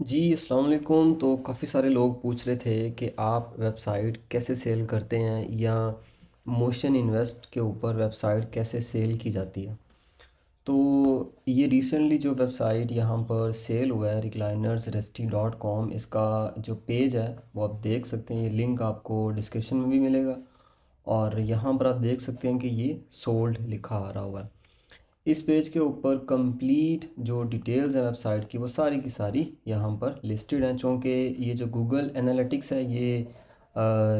जी, अस्सलाम वालेकुम। तो काफ़ी सारे लोग पूछ रहे थे कि आप वेबसाइट कैसे सेल करते हैं या मोशन इन्वेस्ट के ऊपर वेबसाइट कैसे सेल की जाती है। तो ये रिसेंटली जो वेबसाइट यहाँ पर सेल हुआ है reclinersresty.com, इसका जो पेज है वो आप देख सकते हैं। ये लिंक आपको डिस्क्रिप्शन में भी मिलेगा और यहाँ पर आप देख सकते हैं कि ये सोल्ड लिखा आ रहा हुआ है। इस पेज के ऊपर कंप्लीट जो डिटेल्स हैं वेबसाइट की वो सारी की सारी यहाँ पर लिस्टेड हैं। चूँकि ये जो गूगल एनालिटिक्स है ये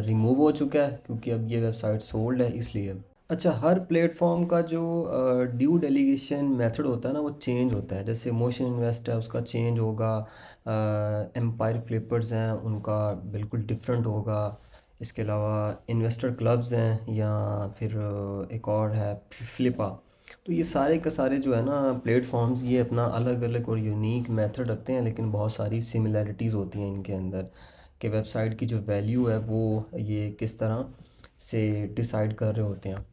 रिमूव हो चुका है क्योंकि अब ये वेबसाइट सोल्ड है इसलिए। अच्छा, हर प्लेटफॉर्म का जो ड्यू डेलीगेशन मेथड होता है ना वो चेंज होता है। जैसे मोशन इन्वेस्ट है उसका चेंज होगा, एम्पायर फ्लिपर्स हैं उनका बिल्कुल डिफरेंट होगा। इसके अलावा इन्वेस्टर क्लब्स हैं या फिर एक और है फ्लिपा। तो ये सारे के सारे जो है ना प्लेटफॉर्म्स ये अपना अलग अलग और यूनिक मेथड रखते हैं, लेकिन बहुत सारी सिमिलैरिटीज़ होती हैं इनके अंदर कि वेबसाइट की जो वैल्यू है वो ये किस तरह से डिसाइड कर रहे होते हैं।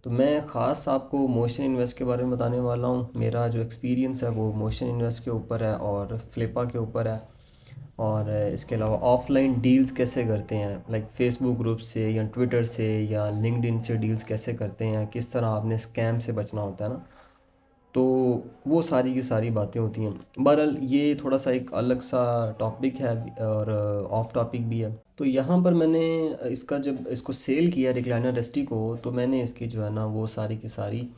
तो मैं ख़ास आपको मोशन इन्वेस्ट के बारे में बताने वाला हूँ। मेरा जो एक्सपीरियंस है वो मोशन इन्वेस्ट के ऊपर है और फ्लिपा के ऊपर है। और इसके अलावा ऑफलाइन डील्स कैसे करते हैं, लाइक फेसबुक ग्रुप से या ट्विटर से या लिंक्डइन से डील्स कैसे करते हैं, किस तरह आपने स्कैम से बचना होता है ना। तो वो सारी की सारी बातें होती हैं। बहरहाल ये थोड़ा सा एक अलग सा टॉपिक है और ऑफ टॉपिक भी है। तो यहाँ पर मैंने इसका जब इसको सेल किया रिक्लाइनर रेस्टी को, तो मैंने इसकी जो है ना वो सारी की सारी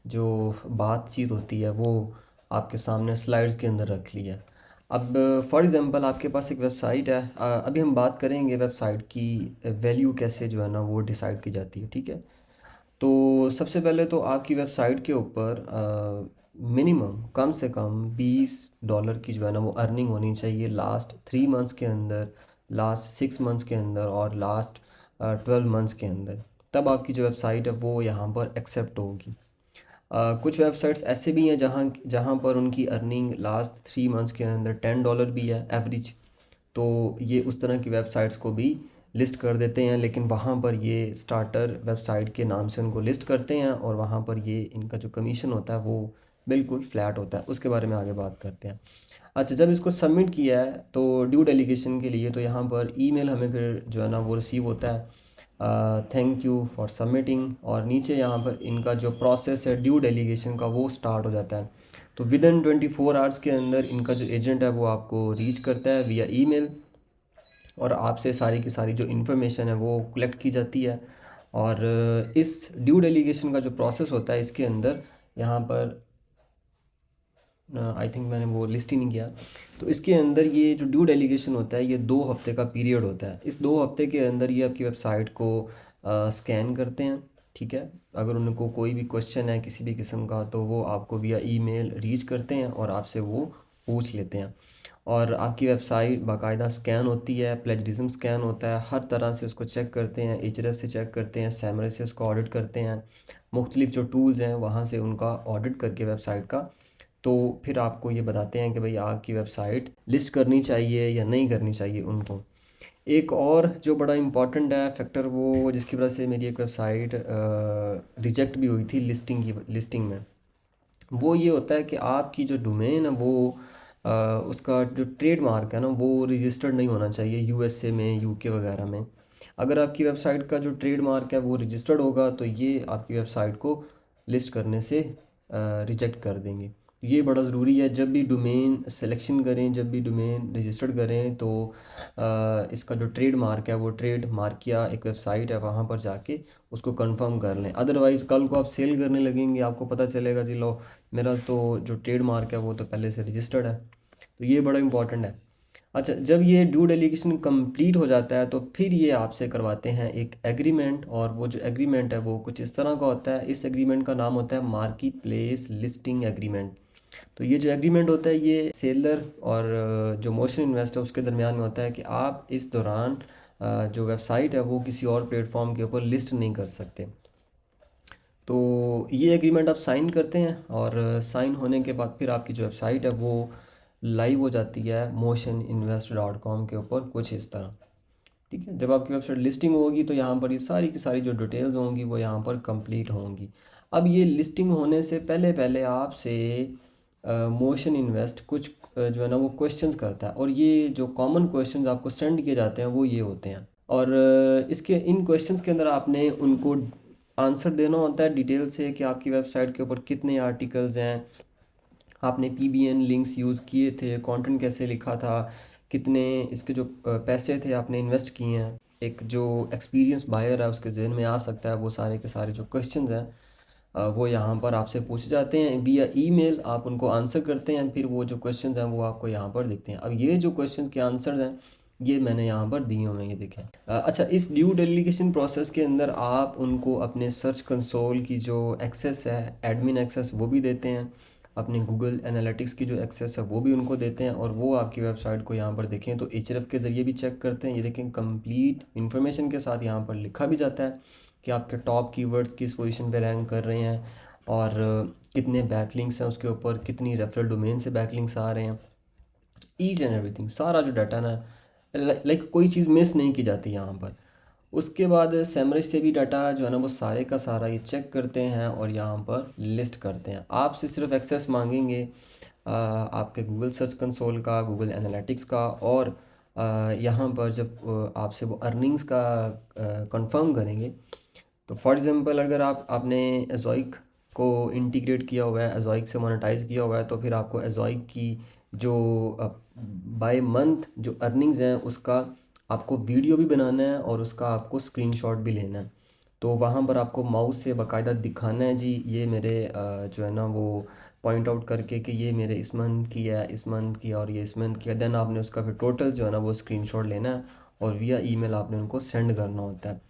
जो बातचीत होती है वो आपके सामने स्लाइड्स के अंदर रख ली है। अब फॉर एग्ज़ाम्पल आपके पास एक वेबसाइट है। अभी हम बात करेंगे वेबसाइट की वैल्यू कैसे जो है ना वो डिसाइड की जाती है, ठीक है। तो सबसे पहले तो आपकी वेबसाइट के ऊपर मिनिमम कम से कम $20 की जो है ना वो अर्निंग होनी चाहिए लास्ट 3 मंथ्स के अंदर, लास्ट 6 मंथ्स के अंदर और लास्ट 12 मंथ्स के अंदर। तब आपकी जो वेबसाइट है वो यहाँ पर एक्सेप्ट होगी। कुछ वेबसाइट्स ऐसे भी हैं जहाँ जहाँ पर उनकी अर्निंग लास्ट 3 मंथ्स के अंदर $10 भी है एवरेज। तो ये उस तरह की वेबसाइट्स को भी लिस्ट कर देते हैं, लेकिन वहाँ पर ये स्टार्टर वेबसाइट के नाम से उनको लिस्ट करते हैं और वहाँ पर ये इनका जो कमीशन होता है वो बिल्कुल फ्लैट होता है। उसके बारे में आगे बात करते हैं। अच्छा, जब इसको सबमिट किया है तो ड्यू डेलीगेशन के लिए तो यहाँ पर ईमेल हमें फिर जो है ना वो रिसीव होता है, थैंक यू फॉर सबमिटिंग। और नीचे यहाँ पर इनका जो प्रोसेस है ड्यू डेलीगेशन का वो स्टार्ट हो जाता है। तो विद इन 24 आवर्स के अंदर इनका जो एजेंट है वो आपको रीच करता है विया ईमेल और आपसे सारी की सारी जो इन्फॉर्मेशन है वो कलेक्ट की जाती है। और इस ड्यू डेलीगेशन का जो प्रोसेस होता है इसके अंदर यहाँ पर आई थिंक मैंने वो लिस्ट ही नहीं किया। तो इसके अंदर ये जो ड्यू डेलीगेशन होता है ये 2 हफ्ते का पीरियड होता है। इस 2 हफ्ते के अंदर ये आपकी वेबसाइट को स्कैन करते हैं, ठीक है। अगर उनको कोई भी क्वेश्चन है किसी भी किस्म का तो वो आपको विया ईमेल रीच करते हैं और आपसे वो पूछ लेते हैं। और आपकी वेबसाइट बाकायदा स्कैन होती है, प्लेजरिज्म स्कैन होता है, हर तरह से उसको चेक करते हैं, एचरेफ से चेक करते हैं, सैमरे से उसको ऑडिट करते हैं, मुख्तलिफ जो टूल्स हैं वहाँ से उनका ऑडिट करके वेबसाइट का तो फिर आपको ये बताते हैं कि भाई आपकी वेबसाइट लिस्ट करनी चाहिए या नहीं करनी चाहिए उनको। एक और जो बड़ा इम्पॉर्टेंट है फैक्टर वो जिसकी वजह से मेरी एक वेबसाइट रिजेक्ट भी हुई थी लिस्टिंग में, वो ये होता है कि आपकी जो डोमेन है वो उसका जो ट्रेडमार्क है ना वो रजिस्टर्ड नहीं होना चाहिए यूएसए में, यूके वगैरह में। अगर आपकी वेबसाइट का जो ट्रेडमार्क है वो रजिस्टर्ड होगा तो ये आपकी वेबसाइट को लिस्ट करने से रिजेक्ट कर देंगे। ये बड़ा ज़रूरी है, जब भी डोमेन सिलेक्शन करें, जब भी डोमेन रजिस्टर्ड करें तो इसका जो ट्रेडमार्क है वो ट्रेडमार्क या एक वेबसाइट है वहाँ पर जाके उसको कंफर्म कर लें। अदरवाइज़ कल को आप सेल करने लगेंगे आपको पता चलेगा जी लो मेरा तो जो ट्रेडमार्क है वो तो पहले से रजिस्टर्ड है। तो ये बड़ा इंपॉर्टेंट है। अच्छा, जब ये ड्यू डेलीगेशन कंप्लीट हो जाता है तो फिर ये आपसे करवाते हैं एक एग्रीमेंट और वो जो एग्रीमेंट है वो कुछ इस तरह का होता है। इस एग्रीमेंट का नाम होता है मार्केट प्लेस लिस्टिंग एग्रीमेंट। तो ये जो एग्रीमेंट होता है ये सेलर और जो मोशन इन्वेस्ट है उसके दरमियान में होता है कि आप इस दौरान जो वेबसाइट है वो किसी और प्लेटफॉर्म के ऊपर लिस्ट नहीं कर सकते। तो ये एग्रीमेंट आप साइन करते हैं और साइन होने के बाद फिर आपकी जो वेबसाइट है वो लाइव हो जाती है motioninvest.com के ऊपर कुछ इस तरह, ठीक है। जब आपकी वेबसाइट लिस्टिंग होगी तो यहाँ पर ये सारी की सारी जो डिटेल्स होंगी वो यहाँ पर कंप्लीट होंगी। अब ये लिस्टिंग होने से पहले पहले आपसे मोशन इन्वेस्ट कुछ जो है ना वो क्वेश्चंस करता है, और ये जो कॉमन क्वेश्चंस आपको सेंड किए जाते हैं वो ये होते हैं। और इसके इन क्वेश्चंस के अंदर आपने उनको आंसर देना होता है डिटेल से कि आपकी वेबसाइट के ऊपर कितने आर्टिकल्स हैं, आपने पीबीएन लिंक्स यूज़ किए थे, कंटेंट कैसे लिखा था, कितने इसके जो पैसे थे आपने इन्वेस्ट किए हैं। एक जो एक्सपीरियंस बायर है उसके जहन में आ सकता है वो सारे के सारे जो क्वेश्चंस हैं वो यहाँ पर आपसे पूछे जाते हैं विया ईमेल, आप उनको आंसर करते हैं, फिर वो जो क्वेश्चंस हैं वो आपको यहाँ पर दिखते हैं। अब ये जो क्वेश्चंस के आंसर्स हैं ये मैंने यहाँ पर दिए हुए हैं, ये देखें। अच्छा, इस ड्यू डेलीगेशन प्रोसेस के अंदर आप उनको अपने सर्च कंसोल की जो एक्सेस है, एडमिन एक्सेस, वो भी देते हैं, अपने गूगल एनालिटिक्स की जो एक्सेस है वो भी उनको देते हैं, और वो आपकी वेबसाइट को यहाँ पर देखें तो एचरएफ के ज़रिए भी चेक करते हैं। ये देखें कंप्लीट इन्फॉर्मेशन के साथ यहाँ पर लिखा भी जाता है कि आपके टॉप कीवर्ड्स किस पोजीशन पे रैंक कर रहे हैं, और कितने बैकलिंक्स हैं उसके ऊपर, कितनी रेफरल डोमेन से बैकलिंक्स आ रहे हैं, ईच एंड एवरीथिंग, सारा जो डाटा ना, लाइक कोई चीज़ मिस नहीं की जाती यहाँ पर। उसके बाद सेमरज से भी डाटा जो है ना वो सारे का सारा ये चेक करते हैं और यहाँ पर लिस्ट करते हैं। आपसे सिर्फ एक्सेस मांगेंगे आपके गूगल सर्च कंसोल का, गूगल एनालिटिक्स का, और यहाँ पर जब आपसे वो अर्निंग्स का कंफर्म करेंगे, तो फॉर एग्ज़ाम्पल अगर आपने एज़ोइक को इंटीग्रेट किया हुआ है, एज़ोइक से मोनेटाइज किया हुआ है, तो फिर आपको एज़ोइक की जो बाय मंथ जो अर्निंग्स हैं उसका आपको वीडियो भी बनाना है और उसका आपको स्क्रीनशॉट भी लेना है। तो वहाँ पर आपको माउस से बाकायदा दिखाना है जी, ये मेरे जो है ना वो पॉइंट आउट करके कि ये मेरे इस मंथ की है, इस मंथ की, और ये इस मंथ की है। देन आपने उसका फिर टोटल जो है ना वो स्क्रीनशॉट लेना है और विया ईमेल आपने उनको सेंड करना होता है।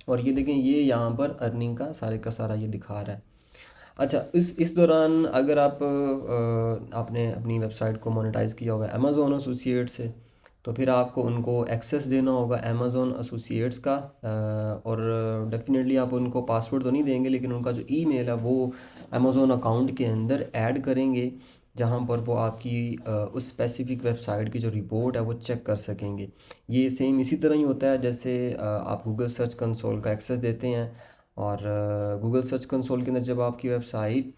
और ये देखें, ये यहाँ पर अर्निंग का सारे का सारा ये दिखा रहा है। अच्छा, इस दौरान अगर आपने अपनी वेबसाइट को मोनेटाइज़ किया हुआ है अमेज़ोन एसोसिएट से, तो फिर आपको उनको एक्सेस देना होगा अमेज़ोन एसोसिएट्स का, और डेफिनेटली आप उनको पासवर्ड तो नहीं देंगे, लेकिन उनका जो ईमेल है वो अमेज़ोन अकाउंट के अंदर ऐड करेंगे, जहाँ पर वो आपकी उस स्पेसिफिक वेबसाइट की जो रिपोर्ट है वो चेक कर सकेंगे। ये सेम इसी तरह ही होता है जैसे आप गूगल सर्च कंसोल का एक्सेस देते हैं, और गूगल सर्च कंसोल के अंदर जब आपकी वेबसाइट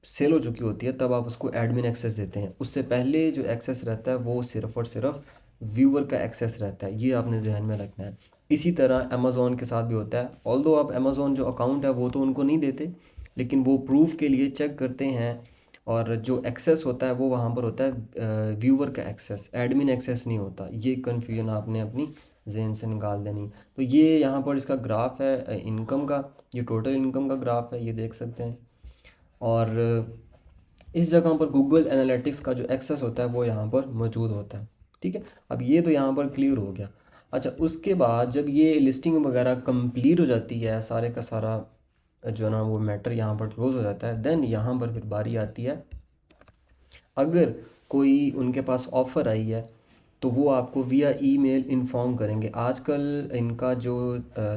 सेल हो चुकी होती है तब आप उसको एडमिन एक्सेस देते हैं। उससे पहले जो एक्सेस रहता है वो सिर्फ़ और सिर्फ व्यूअर का एक्सेस रहता है, ये आपने जहन में रखना है। इसी तरह अमेज़ोन के साथ भी होता है, ऑल्दो आप अमेज़ोन जो अकाउंट है वो तो उनको नहीं देते, लेकिन वो प्रूफ के लिए चेक करते हैं, और जो एक्सेस होता है वो वहाँ पर होता है व्यूअर का एक्सेस, एडमिन एक्सेस नहीं होता। ये कन्फ्यूजन आपने अपनी जहन से निकाल देनी। तो ये यहाँ पर इसका ग्राफ है इनकम का, ये टोटल इनकम का ग्राफ है, ये देख सकते हैं। और इस जगह पर गूगल एनालिटिक्स का जो एक्सेस होता है वो यहाँ पर मौजूद होता है। ठीक है, अब ये तो यहाँ पर क्लियर हो गया। अच्छा, उसके बाद जब ये लिस्टिंग वगैरह कंप्लीट हो जाती है, सारे का सारा जो है ना वो मैटर यहाँ पर क्लोज हो जाता है, देन यहाँ पर फिर बारी आती है, अगर कोई उनके पास ऑफ़र आई है तो वो आपको विया ईमेल इन्फॉर्म करेंगे। आजकल इनका जो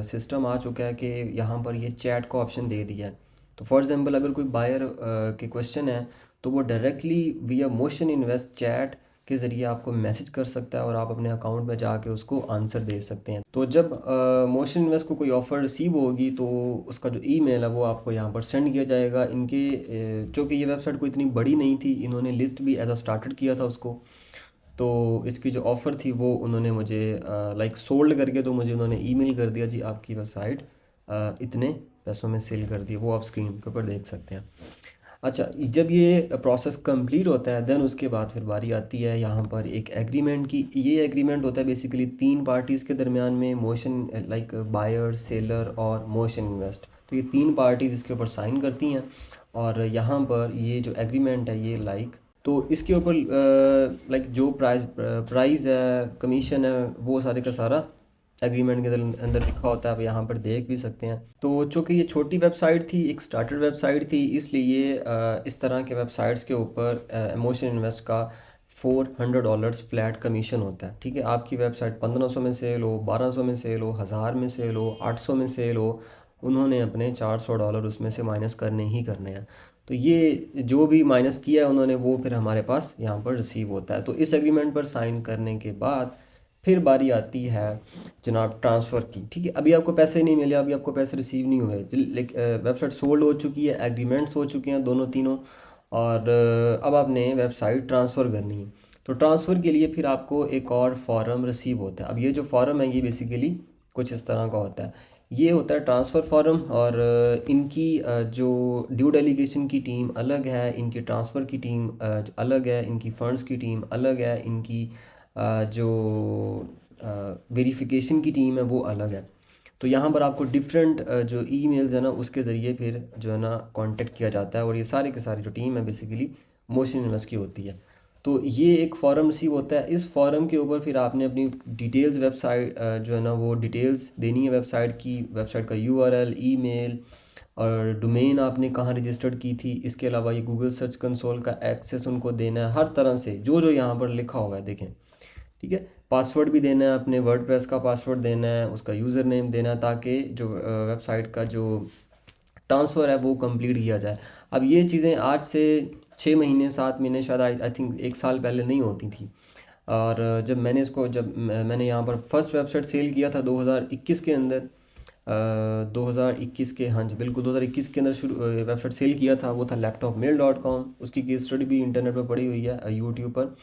सिस्टम आ चुका है कि यहाँ पर ये चैट का ऑप्शन दे दिया है। तो फॉर एग्ज़ाम्पल अगर कोई बायर के क्वेश्चन है तो वो डायरेक्टली विया मोशन इन्वेस्ट चैट के ज़रिए आपको मैसेज कर सकता है और आप अपने अकाउंट में जाके उसको आंसर दे सकते हैं। तो जब मोशन इन्वेस्ट को कोई ऑफ़र रिसीव होगी तो उसका जो ईमेल है वो आपको यहाँ पर सेंड किया जाएगा। इनके चूँकि ये वेबसाइट कोई इतनी बड़ी नहीं थी, इन्होंने लिस्ट भी एज अ स्टार्टेड किया था उसको, तो इसकी जो ऑफ़र थी वो उन्होंने मुझे लाइक सोल्ड करके, तो मुझे उन्होंने ईमेल कर दिया जी आपकी वेबसाइट इतने पैसों में सेल कर दी, वो आप स्क्रीन के ऊपर देख सकते हैं। अच्छा, जब ये प्रोसेस कंप्लीट होता है देन उसके बाद फिर बारी आती है यहाँ पर एक एग्रीमेंट की। ये एग्रीमेंट होता है बेसिकली तीन पार्टीज़ के दरमियान में, मोशन लाइक बायर, सेलर और मोशन इन्वेस्ट। तो ये तीन पार्टीज़ इसके ऊपर साइन करती हैं, और यहाँ पर ये जो एग्रीमेंट है ये लाइक, तो इसके ऊपर लाइक जो प्राइस है, कमीशन है, वो सारे का सारा एग्रीमेंट के अंदर लिखा होता है, आप यहाँ पर देख भी सकते हैं। तो चूँकि ये छोटी वेबसाइट थी, एक स्टार्टर वेबसाइट थी, इसलिए इस तरह के वेबसाइट्स के ऊपर मोशन इन्वेस्ट का $400 फ्लैट कमीशन होता है। ठीक है, आपकी वेबसाइट 1500 में सेल हो, 1200 में सेल हो, 1000 में सेल हो, 800 में सेल हो, उन्होंने अपने $400 उसमें से माइनस करने ही करने हैं। तो ये जो भी माइनस किया है उन्होंने वो फिर हमारे पास यहाँ पर रिसीव होता है। तो इस एग्रीमेंट पर साइन करने के बाद फिर बारी आती है जनाब ट्रांसफ़र की। ठीक है, अभी आपको पैसे नहीं मिले, अभी आपको पैसे रिसीव नहीं हुए, लेकिन वेबसाइट सोल्ड हो चुकी है, एग्रीमेंट्स हो चुके हैं दोनों तीनों, और अब आपने वेबसाइट ट्रांसफ़र करनी है। तो ट्रांसफ़र के लिए फिर आपको एक और फॉर्म रिसीव होता है। अब ये जो फॉर्म है ये बेसिकली कुछ इस तरह का होता है। ये होता है ट्रांसफ़र फॉर्म, और इनकी जो ड्यू डेलीगेशन की टीम अलग है, इनकी ट्रांसफ़र की टीम अलग है, इनकी फ़ंड्स की टीम अलग है, इनकी जो वेरिफिकेशन की टीम है वो अलग है। तो यहाँ पर आपको डिफरेंट जो ईमेल्स है ना उसके ज़रिए फिर जो है ना कांटेक्ट किया जाता है, और ये सारे के सारे जो टीम है बेसिकली मोशन इन्वेस्ट की होती है। तो ये एक फॉर्म रिसीव होता है। इस फॉर्म के ऊपर फिर आपने अपनी डिटेल्स वेबसाइट जो है ना वो डिटेल्स देनी है वेबसाइट की, वेबसाइट का यूआरएल, ईमेल, और डोमेन आपने कहाँ रजिस्टर्ड की थी। इसके अलावा ये गूगल सर्च कंसोल का एक्सेस उनको देना है हर तरह से, जो जो यहाँ पर लिखा हुआ है देखें, ठीक है। पासवर्ड भी देना है, अपने वर्डप्रेस का पासवर्ड देना है, उसका यूज़र नेम देना है, ताकि जो वेबसाइट का जो ट्रांसफ़र है वो कंप्लीट किया जाए। अब ये चीज़ें आज से 6 महीने 7 महीने शायद आई थिंक 1 साल पहले नहीं होती थी। और जब मैंने यहाँ पर फर्स्ट वेबसाइट सेल किया था 2021 के अंदर, 2021 के, हाँ जी बिल्कुल 2021 के अंदर शुरू वेबसाइट सेल किया था। वो था laptopmail.com। उसकी केस स्टडी भी इंटरनेट पर पड़ी हुई है यूट्यूब पर।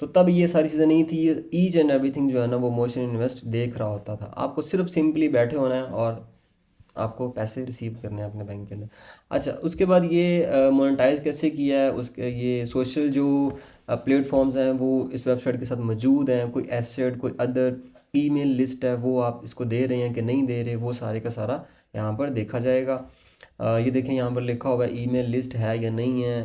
तो तब ये सारी चीज़ें नहीं थी, ये ईच एंड एवरीथिंग जो है ना वो मोशन इन्वेस्ट देख रहा होता था। आपको सिर्फ सिंपली बैठे होना है और आपको पैसे रिसीव करने हैं अपने बैंक के अंदर। अच्छा, उसके बाद ये मोनेटाइज कैसे किया है, उसके ये सोशल जो प्लेटफॉर्म्स हैं वो इस वेबसाइट के साथ मौजूद हैं, कोई एसेट, कोई अदर ईमेल लिस्ट है वो आप इसको दे रहे हैं कि नहीं दे रहे, वो सारे का सारा यहाँ पर देखा जाएगा। ये देखें यहाँ पर लिखा हुआ है ईमेल लिस्ट है या नहीं है।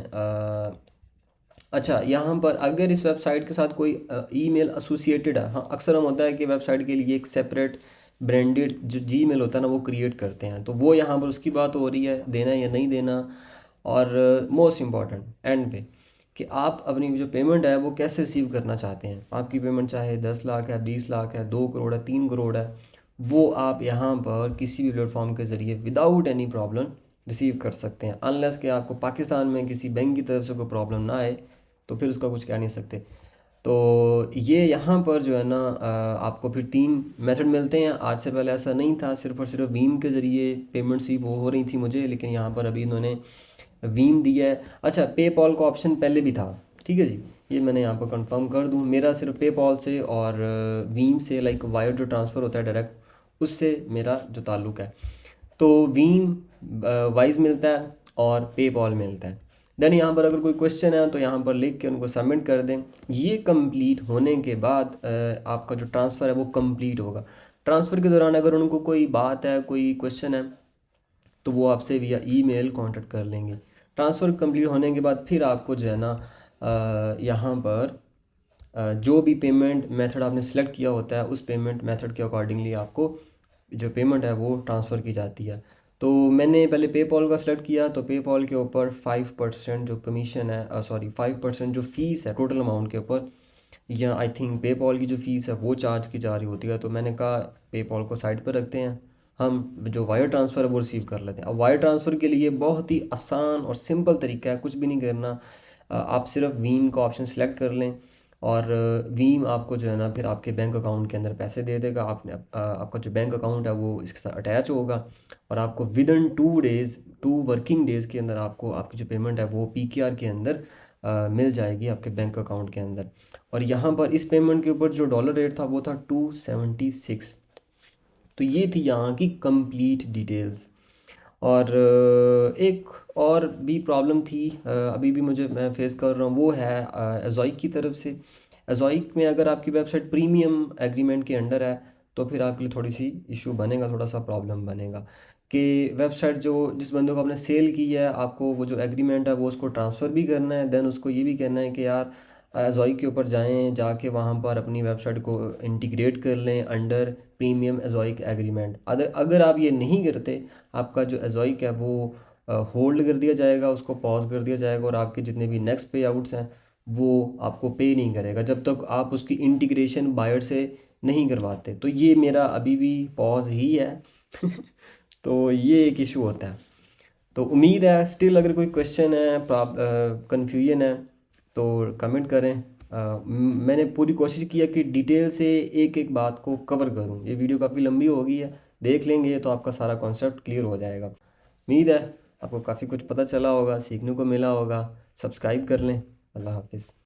अच्छा, यहाँ पर अगर इस वेबसाइट के साथ कोई ईमेल एसोसिएटेड है, हाँ अक्सर हम होता है कि वेबसाइट के लिए एक सेपरेट ब्रांडेड जो जीमेल होता है ना वो क्रिएट करते हैं, तो वो यहाँ पर उसकी बात हो रही है, देना है या नहीं देना। और मोस्ट इम्पॉर्टेंट एंड पे, कि आप अपनी जो पेमेंट है वो कैसे रिसीव करना चाहते हैं। आपकी पेमेंट चाहे 10 लाख है, 20 लाख है, 2 करोड़ है, 3 करोड़ है, वो आप यहाँ पर किसी भी प्लेटफॉर्म के ज़रिए विदाउट एनी प्रॉब्लम रिसीव कर सकते हैं, अनलेस कि आपको पाकिस्तान में किसी बैंक की तरफ से कोई प्रॉब्लम ना आए, तो फिर उसका कुछ कह नहीं सकते। तो ये यहाँ पर जो है ना आपको फिर 3 मेथड मिलते हैं। आज से पहले ऐसा नहीं था, सिर्फ और सिर्फ वीम के ज़रिए पेमेंट सी वो हो रही थी मुझे, लेकिन यहाँ पर अभी इन्होंने वीम दिया है। अच्छा, पेपॉल का ऑप्शन पहले भी था, ठीक है जी, ये मैंने यहाँ पर कंफर्म कर दूँ। मेरा सिर्फ पेपॉल से और वीम से, लाइक वायर जो ट्रांसफ़र होता है डायरेक्ट, उससे मेरा जो ताल्लुक़ है। तो वीम वाइज मिलता है और पेपॉल मिलता है। देन यहाँ पर अगर कोई क्वेश्चन है तो यहाँ पर लिख के उनको सबमिट कर दें। ये कंप्लीट होने के बाद आपका जो ट्रांसफ़र है वो कंप्लीट होगा। ट्रांसफ़र के दौरान अगर उनको कोई बात है, कोई क्वेश्चन है, तो वो आपसे विया ईमेल कांटेक्ट कर लेंगे। ट्रांसफ़र कंप्लीट होने के बाद फिर आपको जो है ना यहाँ पर जो भी पेमेंट मेथड आपने सेलेक्ट किया होता है उस पेमेंट मेथड के अकॉर्डिंगली आपको जो पेमेंट है वो ट्रांसफ़र की जाती है। तो मैंने पहले पेपॉल का सेलेक्ट किया, तो पेपॉल के ऊपर 5% जो कमीशन है, सॉरी 5% जो फ़ीस है टोटल अमाउंट के ऊपर, या आई थिंक पेपॉल की जो फ़ीस है वो चार्ज की जा रही होती है। तो मैंने कहा पेपॉल को साइड पर रखते हैं, हम जो वायर ट्रांसफ़र है वो रिसीव कर लेते हैं। अब वायर ट्रांसफ़र के लिए बहुत ही आसान और सिंपल तरीका है, कुछ भी नहीं करना। आप सिर्फ वीम का ऑप्शन सेलेक्ट कर लें, और वीम आपको जो है ना फिर आपके बैंक अकाउंट के अंदर पैसे दे देगा। आपका जो बैंक अकाउंट है वो इसके साथ अटैच होगा, और आपको with in 2 days, 2 working days के अंदर आपको आपकी जो पेमेंट है वो पीकेआर के अंदर मिल जाएगी आपके बैंक अकाउंट के अंदर। और यहाँ पर इस पेमेंट के ऊपर जो डॉलर रेट था वो था 276। तो ये थी यहाँ की कंप्लीट डिटेल्स। और एक और भी प्रॉब्लम थी अभी भी मैं फेस कर रहा हूँ, वो है एज़ोइक की तरफ से। एज़ोइक में अगर आपकी वेबसाइट प्रीमियम एग्रीमेंट के अंडर है तो फिर आपके लिए थोड़ी सी इशू बनेगा, थोड़ा सा प्रॉब्लम बनेगा कि वेबसाइट जो जिस बंदे को आपने सेल की है, आपको वो जो एग्रीमेंट है वो उसको ट्रांसफ़र भी करना है। देन उसको ये भी कहना है कि यार एज़ोइक के ऊपर जाएं, जाके वहाँ पर अपनी वेबसाइट को इंटीग्रेट कर लें अंडर प्रीमियम एज़ोइक एग्रीमेंट। अगर अगर आप ये नहीं करते, आपका जो एज़ोइक है वो होल्ड कर दिया जाएगा, उसको पॉज कर दिया जाएगा, और आपके जितने भी नेक्स्ट पे आउट्स हैं वो आपको पे नहीं करेगा जब तक आप उसकी इंटीग्रेशन बायर से नहीं करवाते। तो ये मेरा अभी भी पॉज ही है तो ये एक इशू होता है। तो उम्मीद है स्टिल अगर कोई क्वेश्चन है, कन्फ्यूजन है, तो कमेंट करें। मैंने पूरी कोशिश की है कि डिटेल से एक एक बात को कवर करूं। ये वीडियो काफ़ी लंबी हो गई है, देख लेंगे तो आपका सारा कॉन्सेप्ट क्लियर हो जाएगा। उम्मीद है आपको काफ़ी कुछ पता चला होगा, सीखने को मिला होगा। सब्सक्राइब कर लें। अल्लाह हाफिज़।